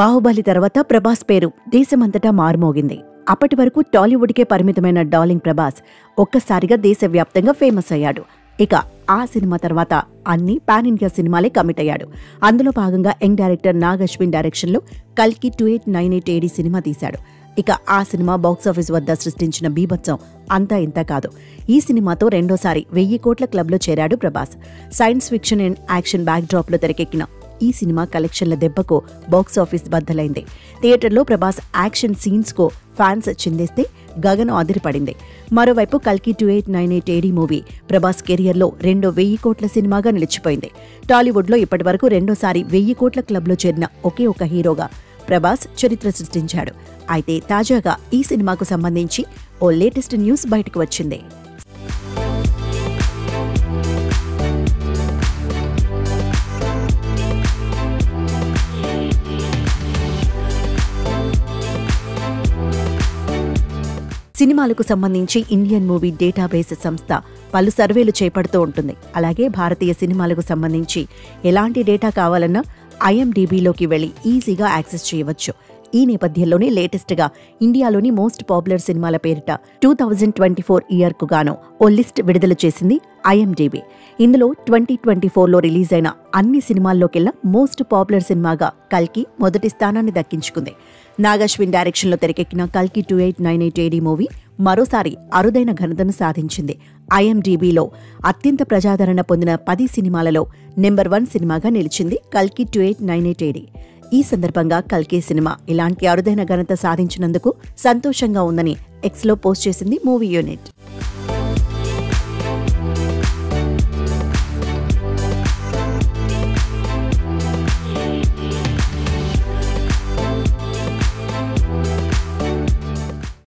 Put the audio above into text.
బాహుబలి తర్వాత ప్రభాస్ పేరు దేశమంతటా మారుమోగింది. అప్పటి వరకు టాలీవుడ్కే పరిమితమైన డార్లింగ్ ప్రభాస్ ఒక్కసారిగా దేశవ్యాప్తంగా ఫేమస్ అయ్యాడు. ఇక ఆ సినిమా తర్వాత అన్ని పాన్ ఇండియా సినిమాలే కమిట్ అయ్యాడు. అందులో భాగంగా యంగ్ డైరెక్టర్ నాగ్ అశ్విన్ డైరెక్షన్లో కల్కి 2898 AD సినిమా తీశాడు. ఇక ఆ సినిమా బాక్సాఫీస్ వద్ద సృష్టించిన బీభత్సం అంతా ఇంత కాదు. ఈ సినిమాతో రెండోసారి 1000 కోట్ల క్లబ్లో చేరాడు Prabhas. Science fiction and action back డ్రాప్లో తెరకెక్కిన ఈ సినిమా కలెక్షన్ల దెబ్బకు బాక్సాఫీస్ బద్దలైంది. థియేటర్లో ప్రభాస్ యాక్షన్ సీన్స్కు ఫ్యాన్స్ చిందేస్తే గగనం అదిరిపడింది. మరోవైపు కల్కి 2898 AD మూవీ ప్రభాస్ కెరియర్లో రెండో 1000 కోట్ల సినిమాగా నిలిచిపోయింది. టాలీవుడ్లో ఇప్పటివరకు రెండోసారి 1000 కోట్ల క్లబ్లో చేరిన ఒకే ఒక హీరోగా ప్రభాస్ చరిత్ర సృష్టించాడు. అయితే తాజాగా ఈ సినిమాకు సంబంధించి ఓ లేటెస్ట్ న్యూస్ బయటకు వచ్చింది. సినిమాలకు సంబంధించి ఇండియన్ మూవీ డేటాబేస్ సంస్థ పలు సర్వేలు చేపడుతూ ఉంటుంది. అలాగే భారతీయ సినిమాలకు సంబంధించి ఎలాంటి డేటా కావాలన్నా IMDbలోకి వెళ్లి ఈజీగా యాక్సెస్ చేయవచ్చు. ఈ నేపథ్యంలోనే లేటెస్ట్గా ఇండియాలోని మోస్ట్ పాపులర్ సినిమాల పేరిట 2024 ఇయర్కు గాను ఓ లిస్ట్ విడుదల చేసింది IMDb. ఇందులో 2024లో రిలీజ్ అయిన అన్ని సినిమాల్లోకెల్లా మోస్ట్ పాపులర్ సినిమాగా కల్కి మొదటి స్థానాన్ని దక్కించుకుంది. నాగ్ అశ్విన్ డైరెక్షన్లో తెరకెక్కిన కల్కి 2898 AD మూవీ మరోసారి అరుదైన ఘనతను సాధించింది. IMDbలో అత్యంత ప్రజాదరణ పొందిన 10 సినిమాలలో నెంబర్ 1 సినిమాగా నిలిచింది కల్కి 2898 AD. ఈ సందర్భంగా కల్కి సినిమా ఇలాంటి అరుదైన ఘనత సాధించినందుకు సంతోషంగా ఉందని ఎక్స్లో పోస్ట్ చేసింది మూవీ యూనిట్.